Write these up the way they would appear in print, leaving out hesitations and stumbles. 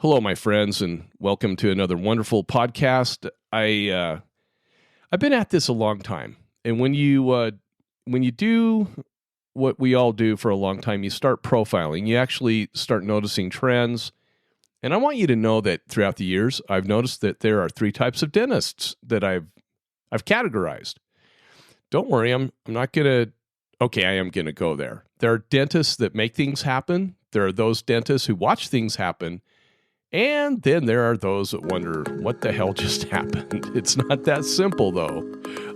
Hello, my friends, and welcome to another wonderful podcast. I've been at this a long time, and when you do what we all do for a long time, you start profiling. You actually start noticing trends, and I want you to know that throughout the years, I've noticed that there are three types of dentists that I've categorized. Don't worry, I'm not gonna. Okay, I am gonna go there. There are dentists that make things happen. There are those dentists who watch things happen. And then there are those that wonder, what the hell just happened? It's not that simple, though.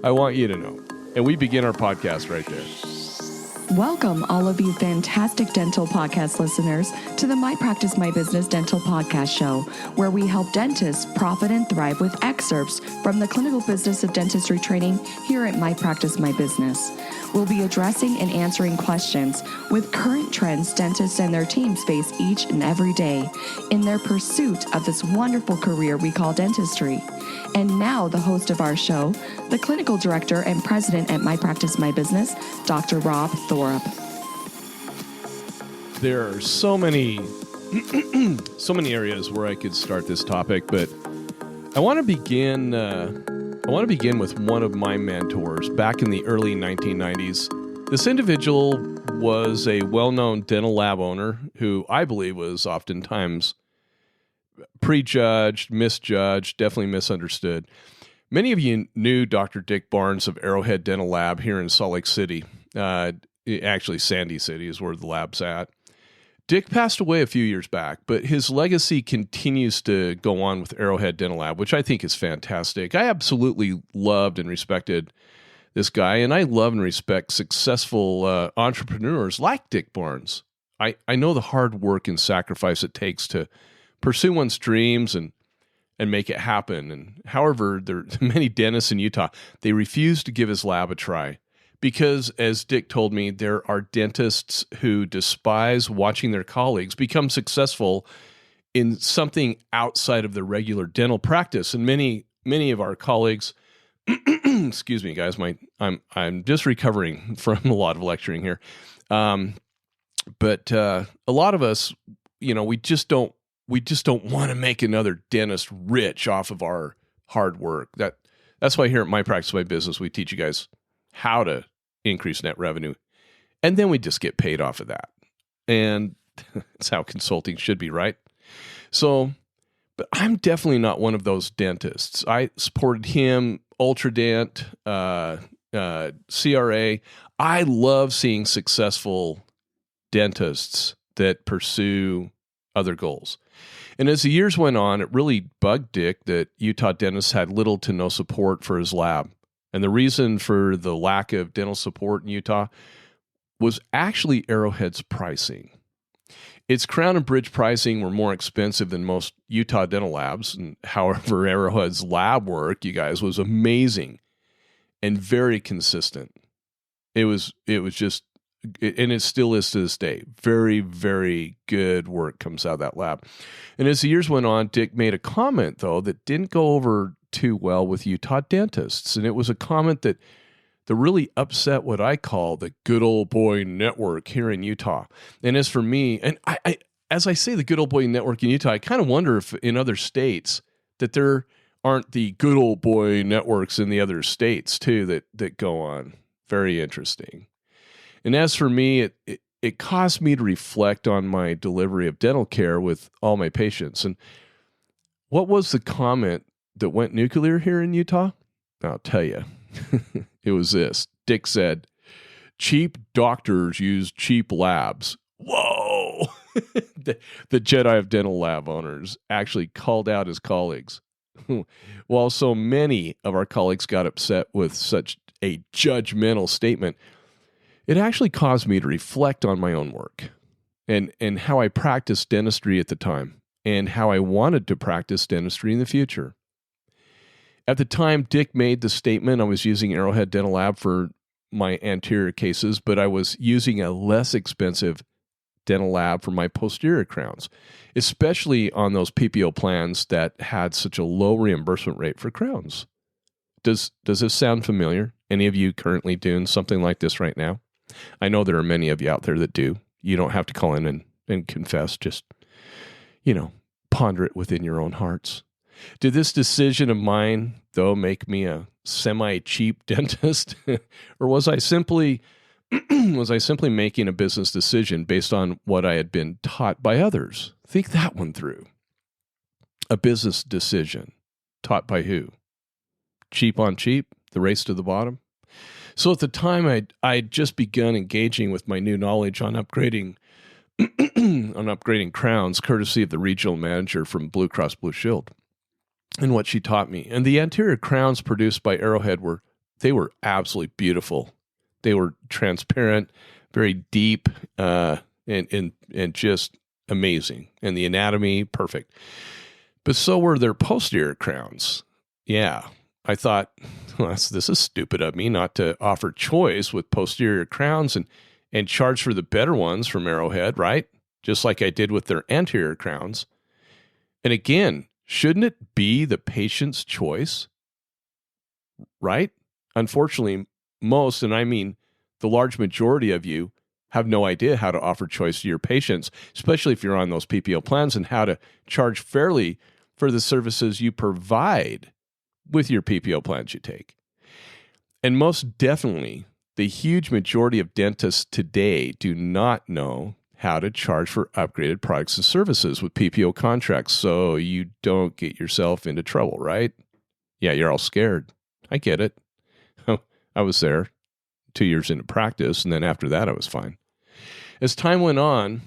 I want you to know. And we begin our podcast right there. Welcome, all of you fantastic dental podcast listeners, to the My Practice, My Business Dental Podcast Show, where we help dentists profit and thrive with excerpts from the clinical business of dentistry training here at My Practice, My Business. We'll be addressing and answering questions with current trends dentists and their teams face each and every day in their pursuit of this wonderful career we call dentistry. And now the host of our show, the clinical director and president at My Practice, My Business, Dr. Rob Thorup. There are so many areas where I could start this topic, but I want to begin with one of my mentors back in the early 1990s. This individual was a well-known dental lab owner who I believe was oftentimes prejudged, misjudged, definitely misunderstood. Many of you knew Dr. Dick Barnes of Arrowhead Dental Lab here in Salt Lake City. Actually, Sandy City is where the lab's at. Dick passed away a few years back, but his legacy continues to go on with Arrowhead Dental Lab, which I think is fantastic. I absolutely loved and respected this guy, and I love and respect successful entrepreneurs like Dick Barnes. I know the hard work and sacrifice it takes to pursue one's dreams and make it happen. And however, there are many dentists in Utah, they refuse to give his lab a try. Because, as Dick told me, there are dentists who despise watching their colleagues become successful in something outside of their regular dental practice. And many of our colleagues, excuse me, guys, I'm just recovering from a lot of lecturing here. But a lot of us, we just don't want to make another dentist rich off of our hard work. That's why here at My Practice, My Business, we teach you guys how to increase net revenue. And then we just get paid off of that. And that's how consulting should be, right? So, but I'm definitely not one of those dentists. I supported him, Ultradent, CRA. I love seeing successful dentists that pursue other goals. And as the years went on, it really bugged Dick that Utah dentists had little to no support for his lab. And the reason for the lack of dental support in Utah was actually Arrowhead's pricing. Its Crown and Bridge pricing were more expensive than most Utah dental labs. And however, Arrowhead's lab work, you guys, was amazing and very consistent. It was just, and it still is to this day, very, very good work comes out of that lab. And as the years went on, Dick made a comment, though, that didn't go over too well with Utah dentists. And it was a comment that really upset what I call the good old boy network here in Utah. And as for me, and I as I say the good old boy network in Utah, I kind of wonder if in other states that there aren't the good old boy networks in the other states too that go on. Very interesting. And as for me, it caused me to reflect on my delivery of dental care with all my patients. And what was the comment that went nuclear here in Utah? I'll tell you. It was this. Dick said, cheap doctors use cheap labs. Whoa! the Jedi of dental lab owners actually called out his colleagues. While so many of our colleagues got upset with such a judgmental statement, it actually caused me to reflect on my own work and how I practiced dentistry at the time and how I wanted to practice dentistry in the future. At the time Dick made the statement, I was using Arrowhead Dental Lab for my anterior cases, but I was using a less expensive dental lab for my posterior crowns, especially on those PPO plans that had such a low reimbursement rate for crowns. Does this sound familiar? Any of you currently doing something like this right now? I know there are many of you out there that do. You don't have to call in and confess. Just, Ponder it within your own hearts. Did this decision of mine, though, make me a semi-cheap dentist? Or was I simply making a business decision based on what I had been taught by others? Think that one through. A business decision taught by who? Cheap on cheap, the race to the bottom. So at the time, I'd just begun engaging with my new knowledge on upgrading crowns, courtesy of the regional manager from Blue Cross Blue Shield, and what she taught me. And the anterior crowns produced by Arrowhead were absolutely beautiful. They were transparent, very deep, and just amazing. And the anatomy, perfect. But so were their posterior crowns. Yeah, I thought, well, this is stupid of me not to offer choice with posterior crowns and charge for the better ones from Arrowhead, right? Just like I did with their anterior crowns. And again, shouldn't it be the patient's choice? Right? Unfortunately, most, and I mean the large majority of you, have no idea how to offer choice to your patients, especially if you're on those PPO plans, and how to charge fairly for the services you provide with your PPO plans you take. And most definitely, the huge majority of dentists today do not know how to charge for upgraded products and services with PPO contracts, so you don't get yourself into trouble, right? Yeah, you're all scared. I get it. I was there 2 years into practice, and then after that, I was fine. As time went on,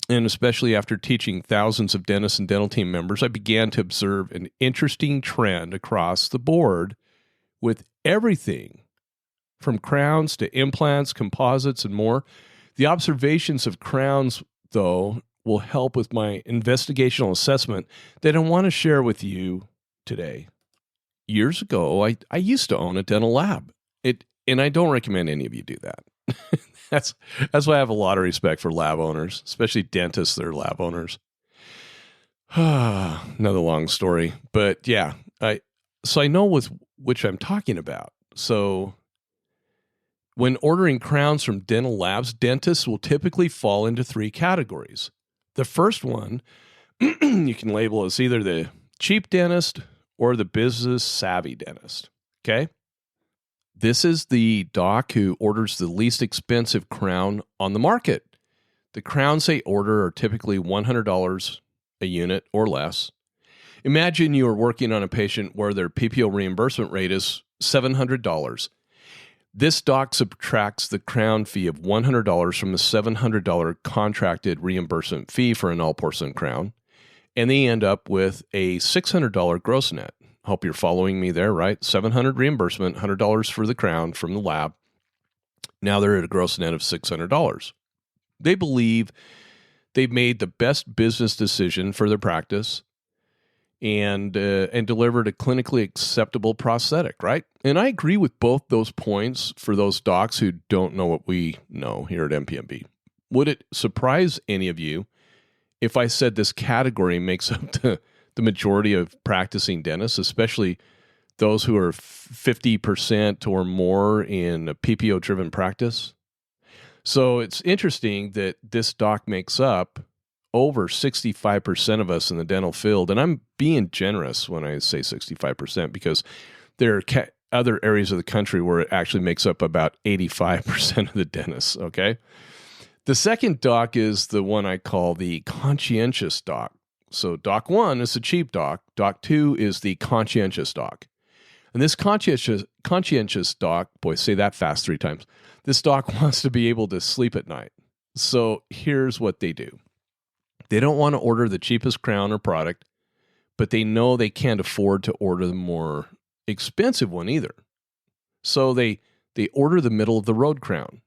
and especially after teaching thousands of dentists and dental team members, I began to observe an interesting trend across the board with everything from crowns to implants, composites, and more. The observations of crowns, though, will help with my investigational assessment that I want to share with you today. Years ago, I used to own a dental lab. And I don't recommend any of you do that. That's why I have a lot of respect for lab owners, especially dentists that are lab owners. Another long story. But yeah, so I know with which I'm talking about. So when ordering crowns from dental labs, dentists will typically fall into 3 categories. The first one you can label as either the cheap dentist or the business savvy dentist. Okay? This is the doc who orders the least expensive crown on the market. The crowns they order are typically $100 a unit or less. Imagine you are working on a patient where their PPO reimbursement rate is $700. This doc subtracts the crown fee of $100 from the $700 contracted reimbursement fee for an all-porcelain crown, and they end up with a $600 gross net. Hope you're following me there, right? $700 reimbursement, $100 for the crown from the lab. Now they're at a gross net of $600. They believe they've made the best business decision for their practice and delivered a clinically acceptable prosthetic, right? And I agree with both those points for those docs who don't know what we know here at MPMB. Would it surprise any of you if I said this category makes up the majority of practicing dentists, especially those who are 50% or more in a PPO-driven practice? So it's interesting that this doc makes up over 65% of us in the dental field. And I'm being generous when I say 65% because there are other areas of the country where it actually makes up about 85% of the dentists, okay? The second doc is the one I call the conscientious doc. So doc 1 is the cheap doc. Doc 2 is the conscientious doc. And this conscientious doc, boy, say that fast 3 times. This doc wants to be able to sleep at night. So here's what they do. They don't want to order the cheapest crown or product, but they know they can't afford to order the more expensive one either. So they order the middle of the road crown.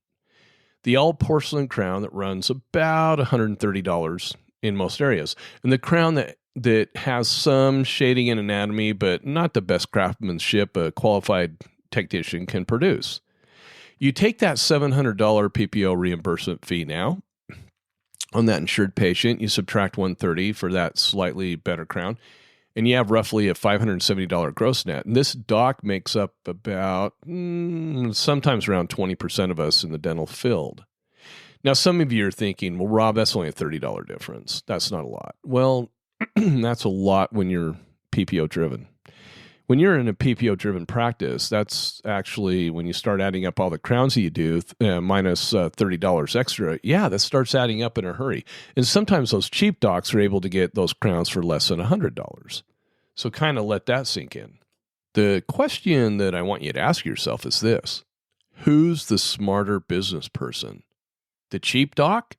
The all porcelain crown that runs about $130 in most areas. And the crown that has some shading in anatomy, but not the best craftsmanship a qualified technician can produce. You take that $700 PPO reimbursement fee now on that insured patient, you subtract $130 for that slightly better crown, and you have roughly a $570 gross net. And this doc makes up about sometimes around 20% of us in the dental field. Now, some of you are thinking, well, Rob, that's only a $30 difference. That's not a lot. Well, That's a lot when you're PPO driven. When you're in a PPO driven practice, that's actually when you start adding up all the crowns that you do, minus $30 extra. Yeah, that starts adding up in a hurry. And sometimes those cheap docs are able to get those crowns for less than $100. So kind of let that sink in. The question that I want you to ask yourself is this: who's the smarter business person? The cheap doc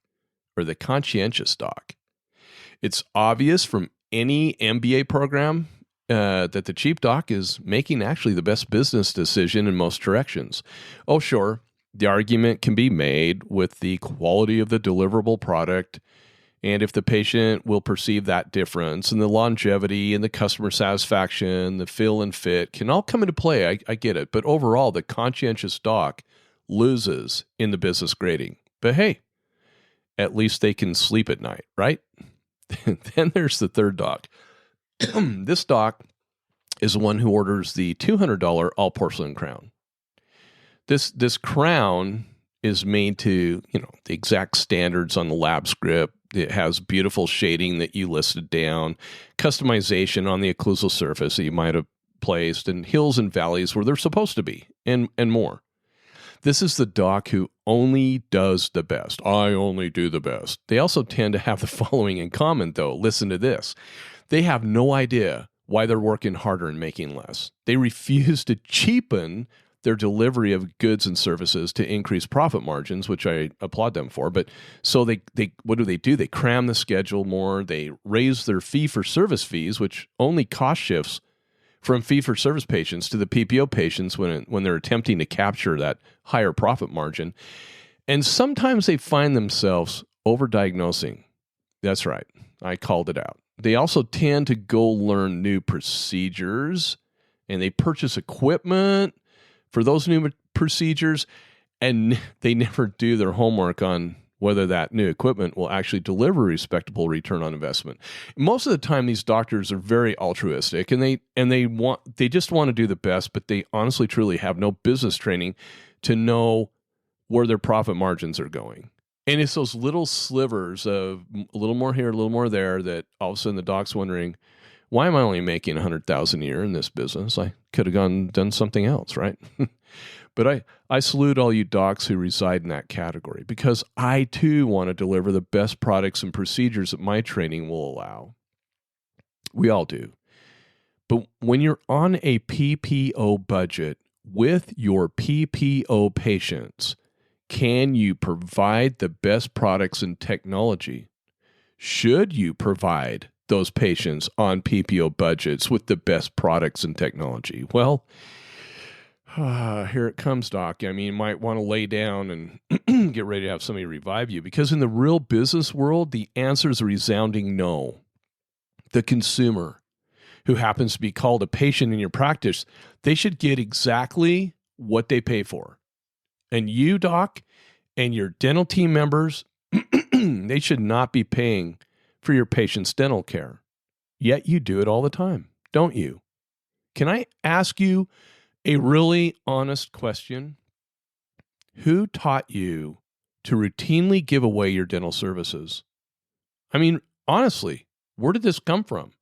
or the conscientious doc? It's obvious from any MBA program that the cheap doc is making actually the best business decision in most directions. Oh, sure, the argument can be made with the quality of the deliverable product, and if the patient will perceive that difference, and the longevity and the customer satisfaction, the feel and fit can all come into play. I get it. But overall, the conscientious doc loses in the business grading. But hey, at least they can sleep at night, right? Then there's the third doc. This doc is the one who orders the $200 all porcelain crown. This crown is made to, the exact standards on the lab script. It has beautiful shading that you listed down, customization on the occlusal surface that you might have placed, and hills and valleys where they're supposed to be, and more. This is the doc who only does the best. I only do the best. They also tend to have the following in common, though. Listen to this. They have no idea why they're working harder and making less. They refuse to cheapen their delivery of goods and services to increase profit margins, which I applaud them for. But so they what do? They cram the schedule more. They raise their fee-for-service fees, which only cost shifts from fee-for-service patients to the PPO patients when they're attempting to capture that higher profit margin. And sometimes they find themselves overdiagnosing. That's right. I called it out. They also tend to go learn new procedures, and they purchase equipment for those new procedures, and they never do their homework on whether that new equipment will actually deliver a respectable return on investment. Most of the time, these doctors are very altruistic, and they just want to do the best, but they honestly, truly have no business training to know where their profit margins are going. And it's those little slivers of a little more here, a little more there, that all of a sudden the doc's wondering, why am I only making $100,000 a year in this business? I could have done something else, right? But I salute all you docs who reside in that category, because I too want to deliver the best products and procedures that my training will allow. We all do. But when you're on a PPO budget with your PPO patients, can you provide the best products and technology? Should you provide those patients on PPO budgets with the best products and technology? Well, here it comes, Doc. I mean, you might want to lay down and get ready to have somebody revive you, because in the real business world, the answer is a resounding no. The consumer, who happens to be called a patient in your practice, they should get exactly what they pay for. And you, Doc, and your dental team members, they should not be paying for your patient's dental care. Yet you do it all the time, don't you? Can I ask you a really honest question? Who taught you to routinely give away your dental services? I mean, honestly, where did this come from?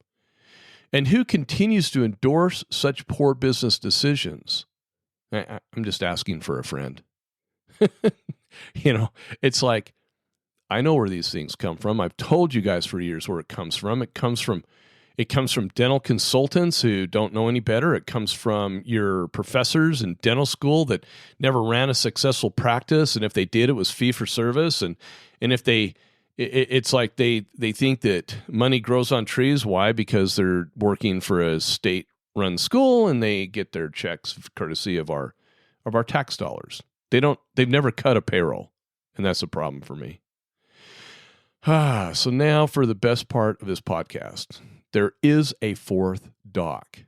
And who continues to endorse such poor business decisions? I'm just asking for a friend. It's like, I know where these things come from. I've told you guys for years where it comes from. It comes from dental consultants who don't know any better. It comes from your professors in dental school that never ran a successful practice, and if they did, it was fee for service. And if it's like they think that money grows on trees. Why? Because they're working for a state-run school and they get their checks courtesy of our tax dollars. They've never cut a payroll, and that's a problem for me. So now for the best part of this podcast. There is a fourth doc.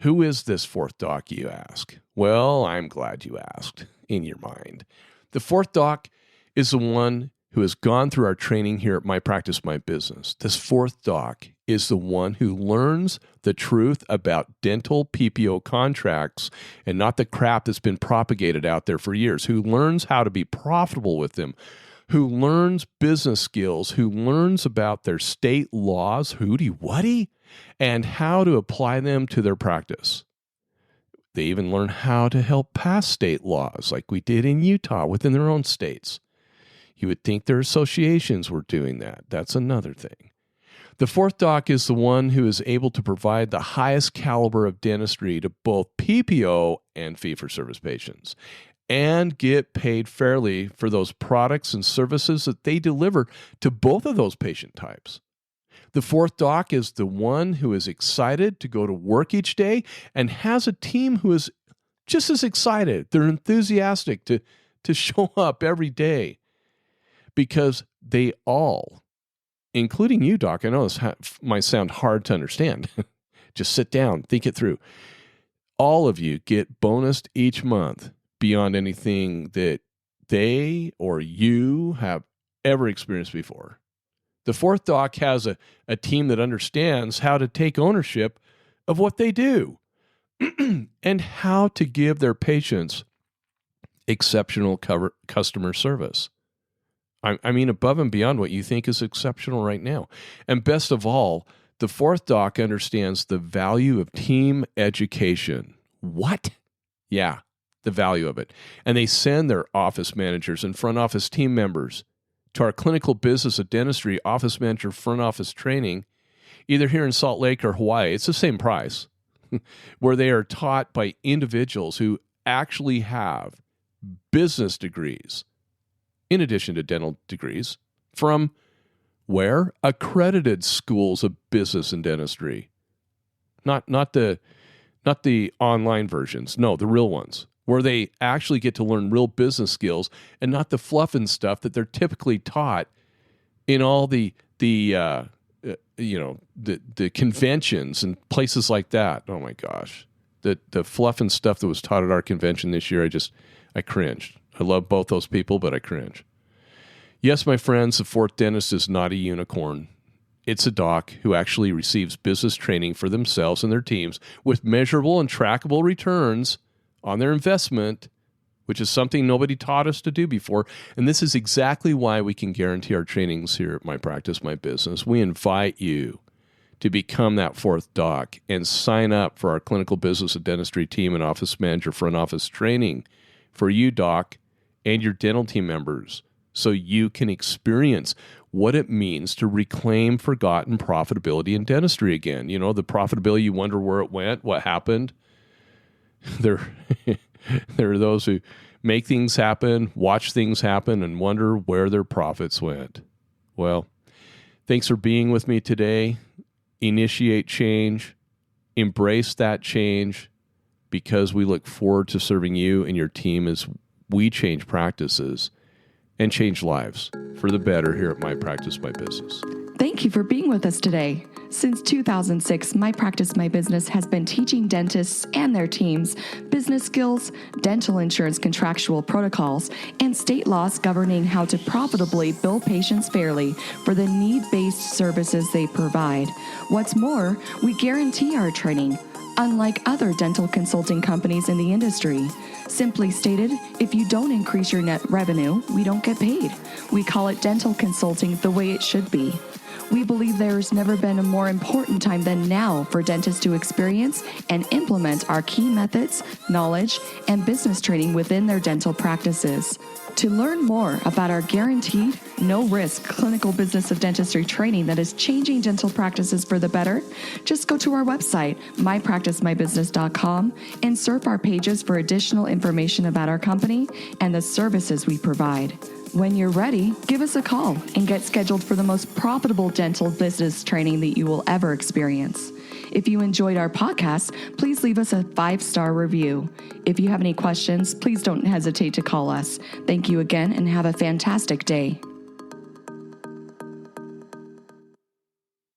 Who is this fourth doc, you ask? Well, I'm glad you asked in your mind. The fourth doc is the one who has gone through our training here at My Practice, My Business. This fourth doc is the one who learns the truth about dental PPO contracts and not the crap that's been propagated out there for years, who learns how to be profitable with them, who learns business skills, who learns about their state laws, hooty-whatty, and how to apply them to their practice. They even learn how to help pass state laws like we did in Utah within their own states. You would think their associations were doing that. That's another thing. The fourth doc is the one who is able to provide the highest caliber of dentistry to both PPO and fee-for-service patients and get paid fairly for those products and services that they deliver to both of those patient types. The fourth doc is the one who is excited to go to work each day and has a team who is just as excited. They're enthusiastic to show up every day because they all, including you, Doc, I know this might sound hard to understand. Just sit down, think it through. All of you get bonused each month beyond anything that they or you have ever experienced before. The fourth doc has a team that understands how to take ownership of what they do and how to give their patients exceptional customer service. I mean, above and beyond what you think is exceptional right now. And best of all, the fourth doc understands the value of team education. What? Yeah, the value of it. And they send their office managers and front office team members to our clinical business of dentistry office manager front office training, either here in Salt Lake or Hawaii. It's the same price, where they are taught by individuals who actually have business degrees in addition to dental degrees from where? Accredited schools of business and dentistry. Not the online versions. No, the real ones, where they actually get to learn real business skills and not the fluff and stuff that they're typically taught in all the conventions and places like that. Oh my gosh. The fluff and stuff that was taught at our convention this year, I cringed. I love both those people, but I cringe. Yes, my friends, the fourth dentist is not a unicorn. It's a doc who actually receives business training for themselves and their teams with measurable and trackable returns on their investment, which is something nobody taught us to do before. And this is exactly why we can guarantee our trainings here at My Practice, My Business. We invite you to become that fourth doc and sign up for our clinical business of dentistry team and office manager front office training for you, doc, and your dental team members, so you can experience what it means to reclaim forgotten profitability in dentistry again. You know, the profitability, you wonder where it went, what happened. There are those who make things happen, watch things happen, and wonder where their profits went. Well, thanks for being with me today. Initiate change. Embrace that change, because we look forward to serving you and your team as we change practices and change lives for the better here at My Practice, My Business. Thank you for being with us today. Since 2006, My Practice, My Business has been teaching dentists and their teams business skills, dental insurance contractual protocols, and state laws governing how to profitably bill patients fairly for the need-based services they provide. What's more, we guarantee our training, unlike other dental consulting companies in the industry. Simply stated, if you don't increase your net revenue, we don't get paid. We call it dental consulting the way it should be. We believe there's never been a more important time than now for dentists to experience and implement our key methods, knowledge, and business training within their dental practices. To learn more about our guaranteed, no-risk clinical business of dentistry training that is changing dental practices for the better, just go to our website, mypracticemybusiness.com, and surf our pages for additional information about our company and the services we provide. When you're ready, give us a call and get scheduled for the most profitable dental business training that you will ever experience. If you enjoyed our podcast, please leave us a 5-star review. If you have any questions, please don't hesitate to call us. Thank you again and have a fantastic day.